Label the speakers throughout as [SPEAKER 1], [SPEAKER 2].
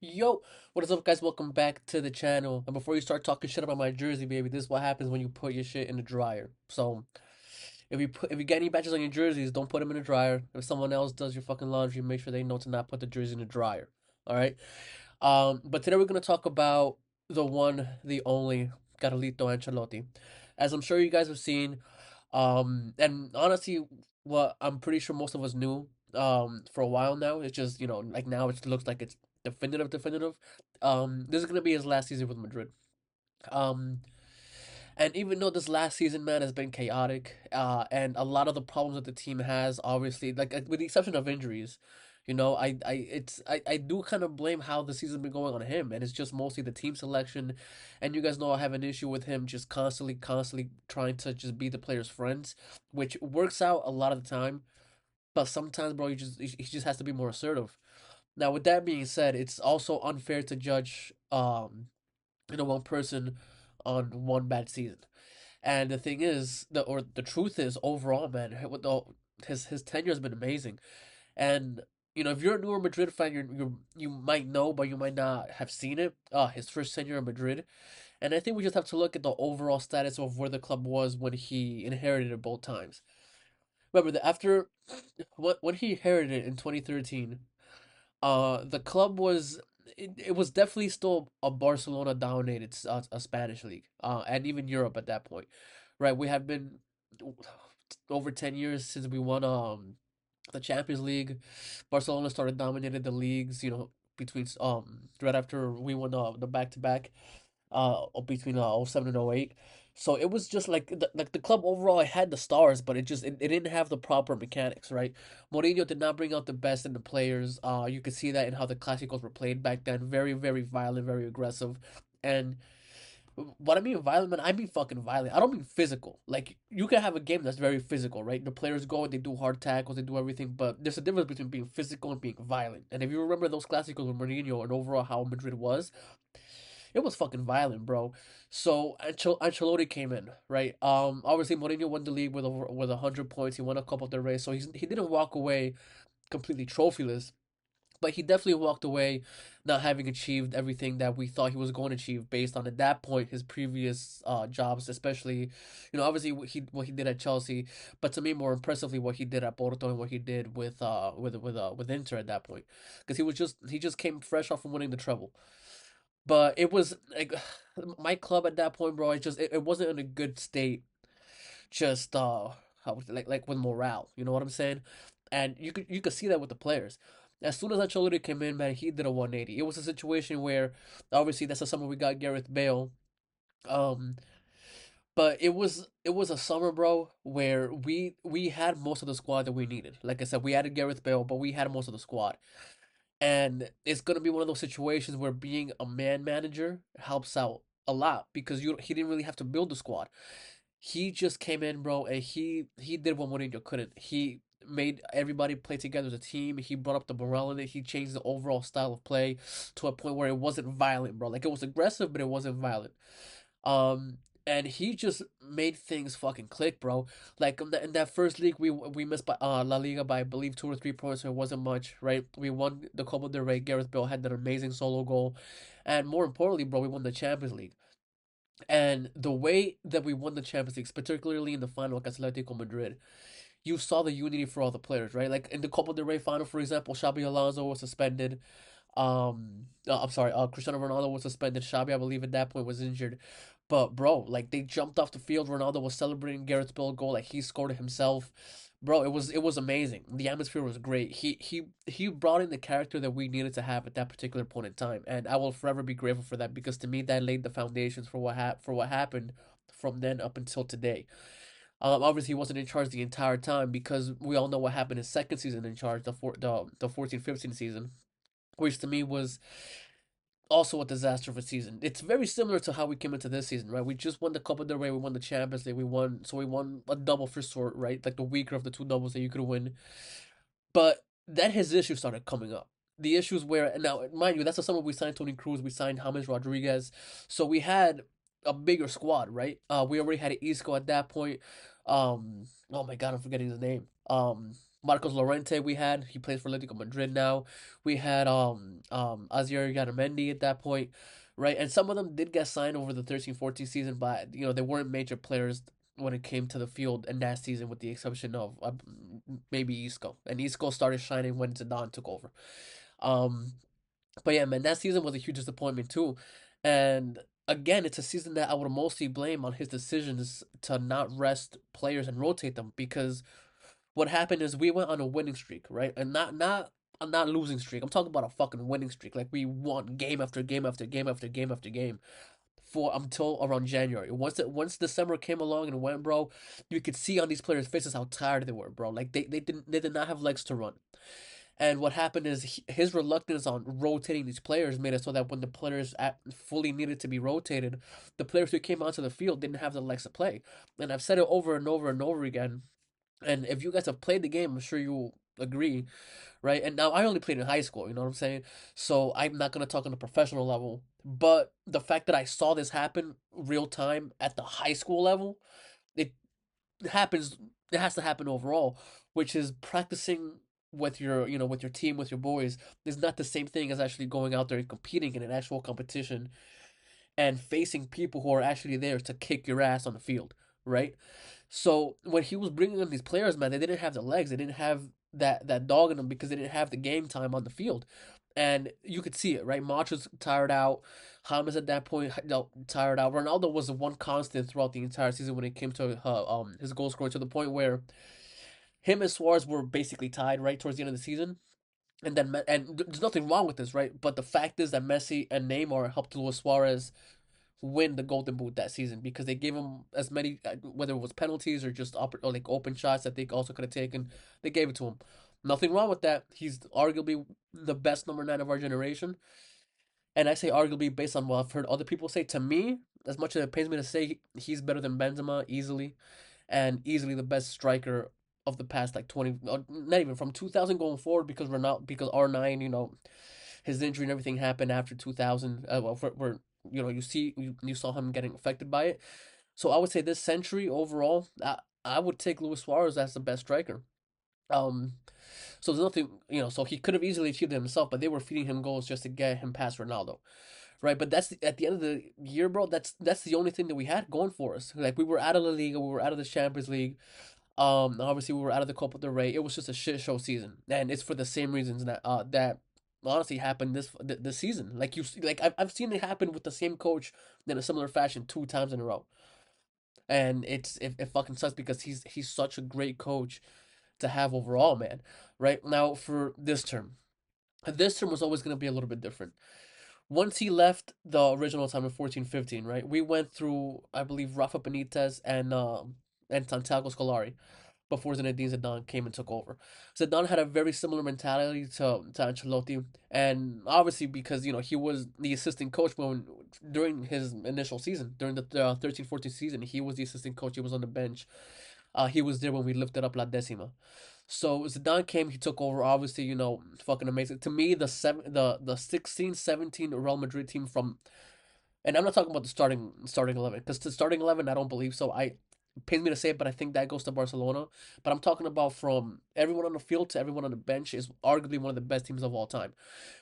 [SPEAKER 1] Yo, what is up, guys? Welcome back to the channel. And before you start talking shit about my jersey, baby, this is what happens when you put your shit in the dryer. So, if you get any batches on your jerseys, don't put them in the dryer. If someone else does your fucking laundry, make sure they know to not put the jersey in the dryer. All right. But today we're gonna talk about the one, the only Carlito Ancelotti. As I'm sure you guys have seen, and honestly, what I'm pretty sure most of us knew, for a while now. It's just like now it looks like it's definitive. This is gonna be his last season with Madrid. Um, and even though this last season, man, has been chaotic, and a lot of the problems that the team has, obviously, like with the exception of injuries, I do kind of blame how the season's been going on him, and it's just mostly the team selection, and you guys know I have an issue with him just constantly trying to just be the players' friends, which works out a lot of the time, but sometimes, bro, he just has to be more assertive. Now, with that being said, it's also unfair to judge one person on one bad season. And the thing is, the truth is, overall, man, his tenure has been amazing. And if you're a newer Madrid fan, you might know, but you might not have seen it. His first tenure in Madrid, and I think we just have to look at the overall status of where the club was when he inherited it both times. Remember that after when he inherited it in 2013, the club was it was definitely still a Barcelona dominated a Spanish league, and even Europe at that point, right? We have been over 10 years since we won the Champions League. Barcelona started dominated the leagues, between right after we won the back to back between '07 and '08. So it was just like the club overall, it had the stars, but it didn't have the proper mechanics, right? Mourinho did not bring out the best in the players. You could see that in how the Clásicos were played back then. Very, very violent, very aggressive. And what I mean violent, man, I mean fucking violent. I don't mean physical. Like, you can have a game that's very physical, right? The players go and they do hard tackles, they do everything, but there's a difference between being physical and being violent. And if you remember those Clásicos with Mourinho and overall how Madrid was, it was fucking violent, bro. So Ancelotti came in, right? Obviously Mourinho won the league with 100 points. He won a Copa del Rey, so he didn't walk away completely trophyless, but he definitely walked away not having achieved everything that we thought he was going to achieve based on at that point his previous jobs, especially, obviously what he did at Chelsea, but to me more impressively what he did at Porto and what he did with Inter at that point, because he just came fresh off from winning the treble. But it was like my club at that point, bro. It wasn't in a good state. Just like with morale. You know what I'm saying? And you could see that with the players. As soon as Ancelotti came in, man, he did a 180. It was a situation where obviously that's the summer we got Gareth Bale. Um, but it was a summer, bro, where we had most of the squad that we needed. Like I said, we added Gareth Bale, but we had most of the squad. And it's gonna be one of those situations where being a man manager helps out a lot because he didn't really have to build the squad. He just came in, bro, and he did what Mourinho couldn't. He made everybody play together as a team. He brought up the morale in it. He changed the overall style of play to a point where it wasn't violent, bro. Like, it was aggressive, but it wasn't violent. Um, and he just made things fucking click, bro. Like in that first league, we missed by La Liga by I believe 2 or 3 points. So it wasn't much, right? We won the Copa del Rey. Gareth Bale had that amazing solo goal, and more importantly, bro, we won the Champions League. And the way that we won the Champions League, particularly in the final against Atletico Madrid, you saw the unity for all the players, right? Like in the Copa del Rey final, for example, Xabi Alonso was suspended. I'm sorry, Cristiano Ronaldo was suspended. Xabi, I believe, at that point was injured. But bro, like they jumped off the field. Ronaldo was celebrating Gareth Bale goal like he scored it himself. Bro, it was amazing. The atmosphere was great. He brought in the character that we needed to have at that particular point in time, and I will forever be grateful for that because to me that laid the foundations for what happened from then up until today. Obviously he wasn't in charge the entire time because we all know what happened his second season in charge, the 14-15 season, which to me was also a disaster of a season. It's very similar to how we came into this season, right? We just won the Copa del Rey, we won the Champions League, we won a double for sort, right? Like the weaker of the two doubles that you could win. But then his issues started coming up. The issues where now, mind you, that's the summer we signed Tony Cruz, we signed James Rodriguez, so we had a bigger squad, right? We already had Isco at that point. Oh my God, I'm forgetting his name. Marcos Llorente we had. He plays for Atletico Madrid now. We had Azier Garamendi at that point, right? And some of them did get signed over the 13-14 season, but they weren't major players when it came to the field in that season, with the exception of maybe Isco. And Isco started shining when Zidane took over. Um, but yeah, man, that season was a huge disappointment too. And again, it's a season that I would mostly blame on his decisions to not rest players and rotate them, because what happened is we went on a winning streak, right? And not a not losing streak. I'm talking about a fucking winning streak. Like, we won game after game after game after game after game for until around January. Once December came along and went, bro, you could see on these players' faces how tired they were, bro. Like, they did not have legs to run. And what happened is his reluctance on rotating these players made it so that when the players fully needed to be rotated, the players who came onto the field didn't have the legs to play. And I've said it over and over and over again. And if you guys have played the game, I'm sure you'll agree, right? And now I only played in high school, you know what I'm saying? So I'm not gonna talk on a professional level. But the fact that I saw this happen real time at the high school level, it happens. It has to happen overall, which is practicing with with your team, with your boys, is not the same thing as actually going out there and competing in an actual competition and facing people who are actually there to kick your ass on the field, right? So when he was bringing in these players, man, they didn't have the legs, they didn't have that dog in them, because they didn't have the game time on the field, and you could see it, right? March was tired out. James at that point, tired out. Ronaldo was the one constant throughout the entire season when it came to his goal scoring, to the point where him and Suarez were basically tied right towards the end of the season. And then there's nothing wrong with this, right? But the fact is that Messi and Neymar helped Luis Suarez win the Golden Boot that season, because they gave him as many, whether it was penalties or just or like open shots that they also could have taken. They gave it to him. Nothing wrong with that. He's arguably the best number 9 of our generation. And I say arguably based on what I've heard other people say. To me, as much as it pains me to say, he's better than Benzema easily, and easily the best striker of the past like 20, not even from 2000 going forward, because we're not, because R9, his injury and everything happened after 2000. Well, we're you saw him getting affected by it. So I would say this century overall, I would take Luis Suarez as the best striker. Um, so there's nothing, so he could have easily achieved it himself, but they were feeding him goals just to get him past Ronaldo, right? But at the end of the year, bro. That's the only thing that we had going for us. Like, we were out of the league, we were out of the Champions League. Obviously we were out of the Copa del Rey. It was just a shit show season, and it's for the same reasons that honestly happened this season. Like, I've seen it happen with the same coach in a similar fashion 2 times in a row, and it fucking sucks, because he's such a great coach to have overall, man. Right now, for this term was always gonna be a little bit different. Once he left the original time in 14-15, right? We went through, I believe, Rafa Benitez and Santiago Scolari before Zinedine Zidane came and took over. Zidane had a very similar mentality to Ancelotti, and obviously because he was the assistant coach during his initial season, during the 13-14 season, he was the assistant coach. He was on the bench. He was there when we lifted up La Decima. So Zidane came, he took over. Obviously, fucking amazing. To me, the 16-17 Real Madrid team from, and I'm not talking about the starting 11, because the starting 11 I don't believe so. It pains me to say it, but I think that goes to Barcelona. But I'm talking about from everyone on the field to everyone on the bench is arguably one of the best teams of all time,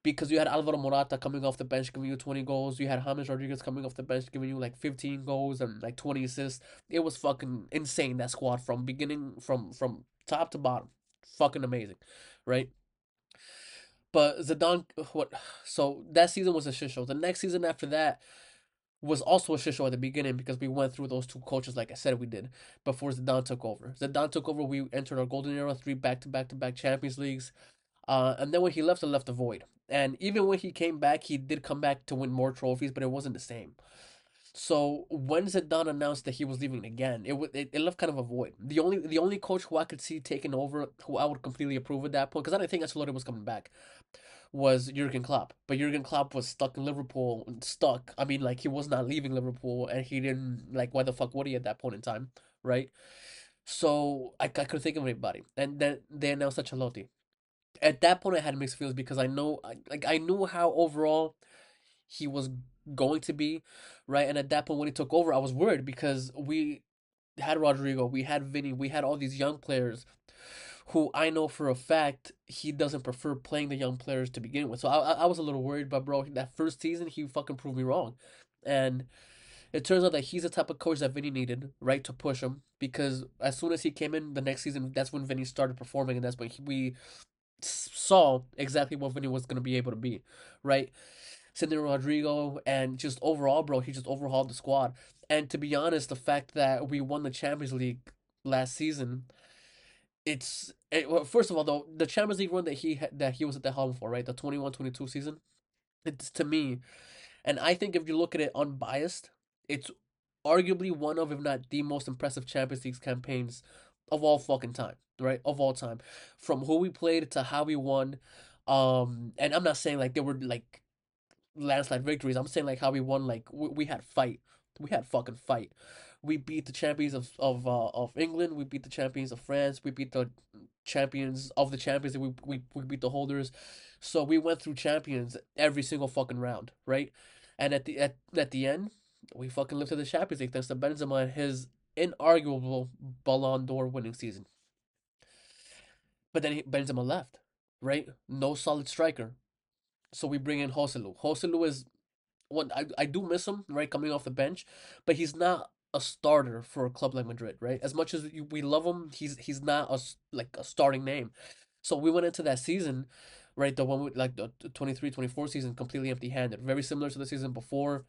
[SPEAKER 1] because you had Alvaro Morata coming off the bench giving you 20 goals. You had James Rodriguez coming off the bench giving you like 15 goals and like 20 assists. It was fucking insane, that squad, from beginning, from top to bottom. Fucking amazing, right? But Zidane, what? So that season was a shit show. The next season after that was also a shit show at the beginning, because we went through those two coaches, like I said we did, before Zidane took over. Zidane took over, we entered our golden era, 3 back-to-back-to-back Champions Leagues. And then when he left, it left a void. And even when he came back, he did come back to win more trophies, but it wasn't the same. So when Zidane announced that he was leaving again, it left kind of a void. The only coach who I could see taking over, who I would completely approve at that point, because I didn't think Ancelotti was coming back, was Jurgen Klopp. But Jurgen Klopp was stuck in Liverpool, stuck. I mean, like, he was not leaving Liverpool, and he didn't, like, why the fuck would he at that point in time, right? So I couldn't think of anybody, and then they announced Ancelotti. At that point, I had mixed feelings, because I knew how overall he was going to be, right? And at that point, when he took over, I was worried, because we had Rodrigo, we had Vinny, we had all these young players who I know for a fact he doesn't prefer playing the young players to begin with. So I was a little worried, but bro, that first season he fucking proved me wrong, and it turns out that he's the type of coach that Vinny needed, right, to push him. Because as soon as he came in the next season, that's when Vinny started performing, and that's when we saw exactly what Vinny was going to be able to be, right? Cindy Rodrigo, and just overall, bro, he just overhauled the squad. And to be honest, the fact that we won the Champions League last season, well, first of all, though, the Champions League run that he was at the helm for, right, the 21-22 season, it's to me, and I think if you look at it unbiased, it's arguably one of, if not the most impressive Champions League campaigns of all fucking time, right? Of all time, from who we played to how we won. And I'm not saying like they were like landslide victories. I'm saying like how we won. Like we had fight. We had fucking fight. We beat the champions of England. We beat the champions of France. We beat the champions of the champions. We beat the holders. So we went through champions every single fucking round, right? And at the end, we fucking lifted the Champions League thanks to Benzema and his inarguable Ballon d'Or winning season. But then Benzema left, right? No solid striker. So we bring in Joselu. Joselu is one I do miss him, right, coming off the bench, but he's not a starter for a club like Madrid, right? As much as we love him, he's not like a starting name. So we went into that season, right, the one with like the 23-24 season completely empty-handed, very similar to the season before.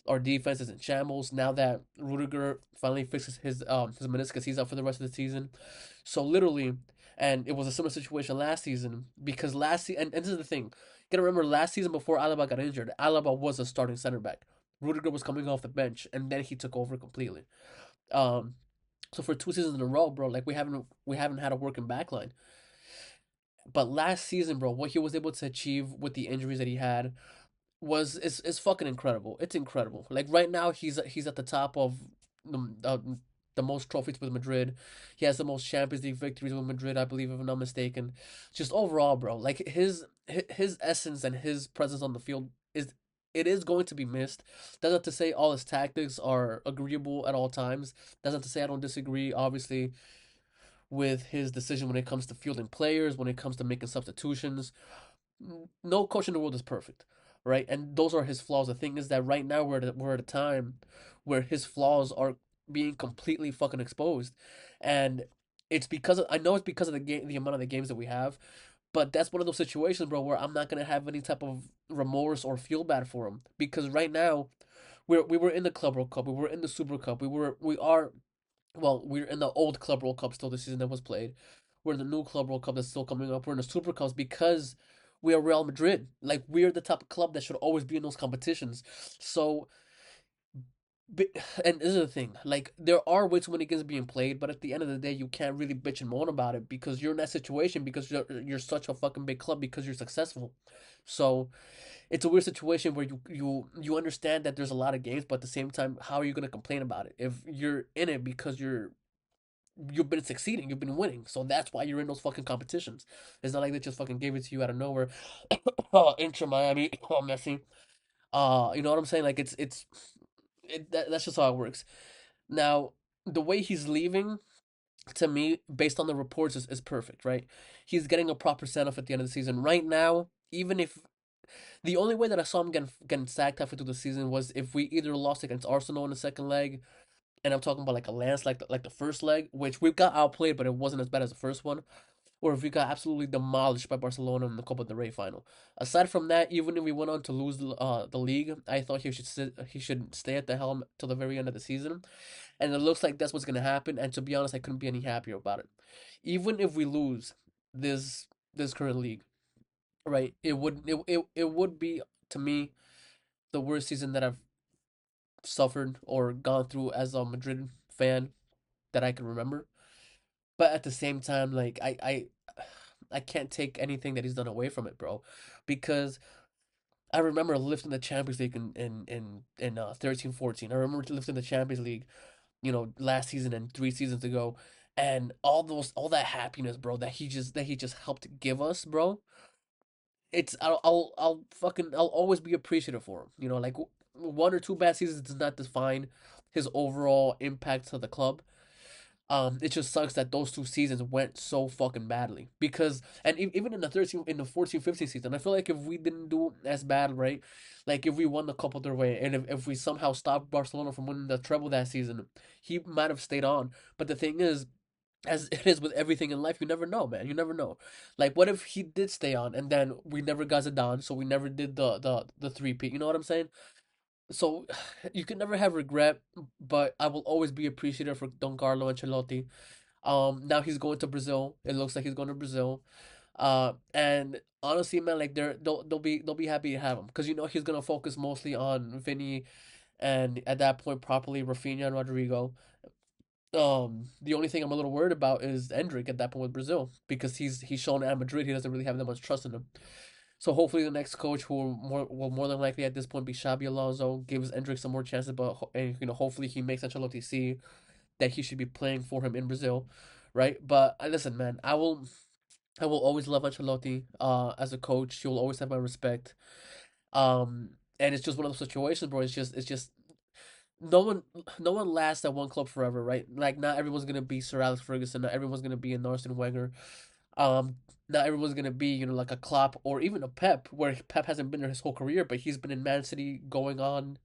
[SPEAKER 1] Our defense is in shambles now that Rudiger finally fixes his meniscus. He's out for the rest of the season. So literally, and it was a similar situation last season because last season, and this is the thing, you gotta remember last season before Alaba got injured, Alaba was a starting center back. Rudiger was coming off the bench, and then he took over completely. Um, so for 2 seasons in a row, bro, like we haven't had a working backline. But last season, bro, what he was able to achieve with the injuries that he had is fucking incredible. It's incredible. Like right now, he's at the top of the most trophies with Madrid. He has the most Champions League victories with Madrid, I believe, if I'm not mistaken. Just overall, bro, like his essence and his presence on the field is going to be missed. That's not to say all his tactics are agreeable at all times. That's not to say I don't disagree, obviously, with his decision when it comes to fielding players, when it comes to making substitutions. No coach in the world is perfect, right? And those are his flaws. The thing is that right now we're at a time where his flaws are being completely fucking exposed, and I know it's because of the game, the amount of the games that we have, but that's one of those situations, bro, where I'm not gonna have any type of remorse or feel bad for him because right now we were in the Club World Cup, we were in the Super Cup, we are well, we're in the old Club World Cup still this season that was played. We're in the new Club World Cup that's still coming up. We're in the Super Cups because we are Real Madrid. Like we're the type of club that should always be in those competitions. So, and this is the thing. Like there are way too many games being played, but at the end of the day, you can't really bitch and moan about it because you're in that situation because you're such a fucking big club because you're successful. So it's a weird situation where you understand that there's a lot of games, but at the same time, how are you gonna complain about it if you're in it because you've been succeeding, you've been winning, so that's why you're in those fucking competitions. It's not like they just fucking gave it to you out of nowhere. Oh, Inter Miami, oh Messi. You know what I'm saying? Like that's just how it works. Now, the way he's leaving, to me, based on the reports, is perfect, right? He's getting a proper send off at the end of the season. Right now, even if the only way that I saw him getting sacked halfway through the season was if we either lost against Arsenal in the second leg, and I'm talking about like a lance like the first leg, which we got outplayed, but it wasn't as bad as the first one, or if we got absolutely demolished by Barcelona in the Copa del Rey final. Aside from that, even if we went on to lose the league, I thought he should stay at the helm till the very end of the season, and it looks like that's what's gonna happen. And to be honest, I couldn't be any happier about it. Even if we lose this current league, right? It would be to me the worst season that I've suffered or gone through as a Madrid fan that I can remember. But at the same time, like I can't take anything that he's done away from it, bro, because I remember lifting the Champions League in 13-14. I remember lifting the Champions League, last season and 3 seasons ago, and all that happiness, bro, that he just helped give us, bro. I'll always be appreciative for him. Like one or two bad seasons does not define his overall impact to the club. It just sucks that those 2 seasons went so fucking badly because, and even in the 13, in the 14-15 season, I feel like if we didn't do as bad, right, like if we won the Copa del Rey and if we somehow stopped Barcelona from winning the treble that season, he might have stayed on. But the thing is, as it is with everything in life, you never know, man. You never know. Like, what if he did stay on and then we never got Zidane, so we never did the three-peat? You know what I'm saying? So you can never have regret, but I will always be appreciative for Don Carlo Ancelotti. Now he's going to Brazil. It looks like he's going to Brazil. And honestly, man, like they'll be happy to have him because he's gonna focus mostly on Vinny and at that point properly Rafinha and Rodrigo. The only thing I'm a little worried about is Endrick at that point with Brazil because he's shown at Madrid he doesn't really have that much trust in him. So hopefully the next coach who will more than likely at this point be Xabi Alonso gives Endrick some more chances, but and hopefully he makes Ancelotti see that he should be playing for him in Brazil, right? But listen, man, I will always love Ancelotti as a coach. He will always have my respect. And it's just one of those situations, bro. It's just no one no one lasts at one club forever, right? Like not everyone's gonna be Sir Alex Ferguson, not everyone's gonna be an Arsene Wenger. Um, Not everyone's gonna be, like a Klopp or even a Pep, where Pep hasn't been there his whole career, but he's been in Man City going on.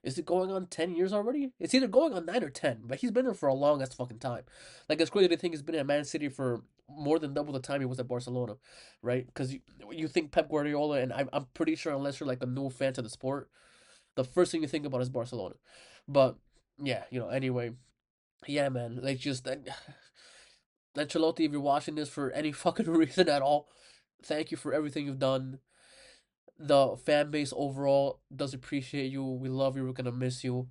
[SPEAKER 1] Is it going on 10 years already? It's either going on 9 or 10, but he's been there for a long ass fucking time. Like it's crazy to think he's been at Man City for more than double the time he was at Barcelona, right? Because you think Pep Guardiola, and I'm pretty sure unless you're like a new fan to the sport, the first thing you think about is Barcelona. But yeah, anyway, yeah, man, like just Ancelotti, if you're watching this for any fucking reason at all, thank you for everything you've done. The fan base overall does appreciate you. We love you. We're gonna miss you.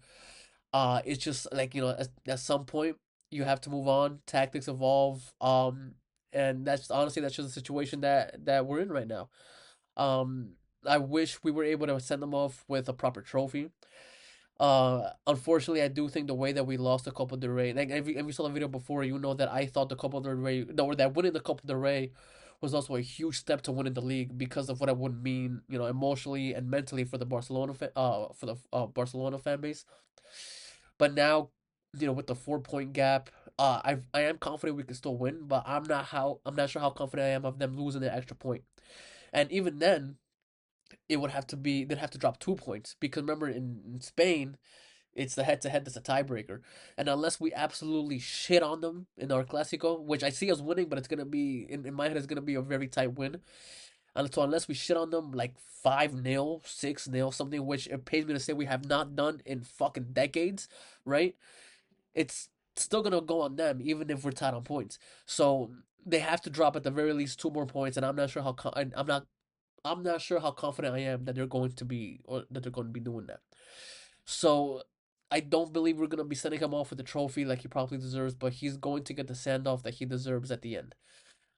[SPEAKER 1] It's just like at some point you have to move on. Tactics evolve. And that's honestly that's just a situation that we're in right now. Um, I wish we were able to send them off with a proper trophy. Unfortunately, I do think the way that we lost the Copa del Rey, like if you saw the video before, you know that I thought the Copa del Rey, no, that winning the Copa del Rey was also a huge step to winning the league because of what it would mean, emotionally and mentally for the Barcelona fan base. But now, with the 4 point gap, I am confident we can still win, but I'm not sure how confident I am of them losing the extra point. And even then, they'd have to drop 2 points because remember in Spain it's the head to head that's a tiebreaker. And unless we absolutely shit on them in our Clasico, which I see us winning, but it's going to be, in my head, it's going to be a very tight win. And so unless we shit on them like 5-0, 6-0, something which it pains me to say we have not done in fucking decades, right? It's still going to go on them, even if we're tied on points. So they have to drop at the very least 2 more points, and I'm not sure I'm not sure how confident I am that they're going to be or that they're going to be doing that. So I don't believe we're gonna be sending him off with the trophy like he probably deserves, but he's going to get the send off that he deserves at the end.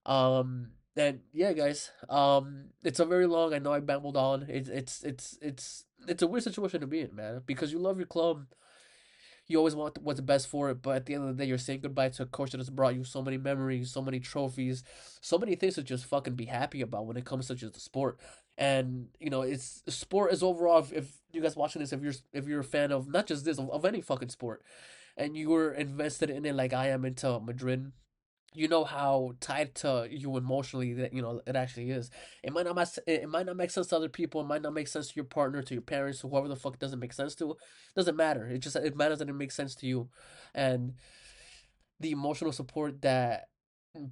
[SPEAKER 1] And yeah, guys, it's a very long. I know I babbled on. It's a weird situation to be in, man, because you love your club, you always want what's best for it, but at the end of the day, you're saying goodbye to a coach that has brought you so many memories, so many trophies, so many things to just fucking be happy about when it comes to just the sport. And it's sport is overall. If you guys watching this, if you're a fan of not just this of any fucking sport, and you were invested in it like I am into Madrid, you know how tied to you emotionally that it actually is. It might not make sense to other people. It might not make sense to your partner, to your parents, to whoever the fuck it doesn't make sense to. It doesn't matter. It matters that it makes sense to you, and the emotional support that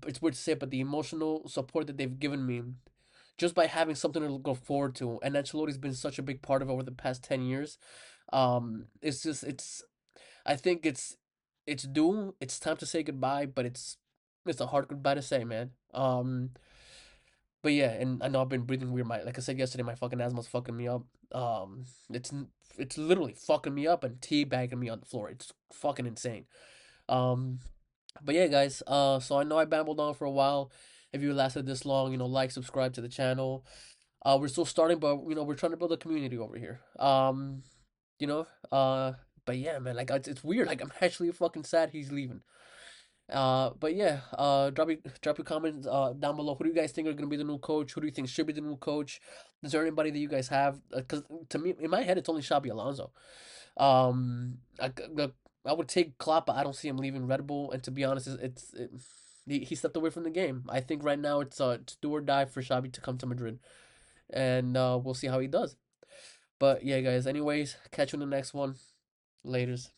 [SPEAKER 1] it's weird to say, but the emotional support that they've given me just by having something to go forward to, and Ancelotti's been such a big part of it over the past 10 years. It's just I think it's due. It's time to say goodbye, but it's a hard goodbye to say, man. But yeah, and I know I've been breathing weird. Like I said yesterday, my fucking asthma's fucking me up. It's it's literally fucking me up and teabagging me on the floor. It's fucking insane. Um, but yeah, guys. So I know I babbled on for a while. If you lasted this long, like, subscribe to the channel. We're still starting, but we're trying to build a community over here. You know, uh, but yeah, man, like it's weird. Like I'm actually fucking sad he's leaving. But yeah, drop your comments down below. Who do you guys think are gonna be the new coach? Who do you think should be the new coach? Is there anybody that you guys have? Because to me, in my head, it's only Xabi Alonso. I, I would take Klopp, but I don't see him leaving Red Bull. And to be honest, he stepped away from the game. I think right now it's do or die for Xabi to come to Madrid, and we'll see how he does. But yeah, guys. Anyways, catch you in the next one. Laters.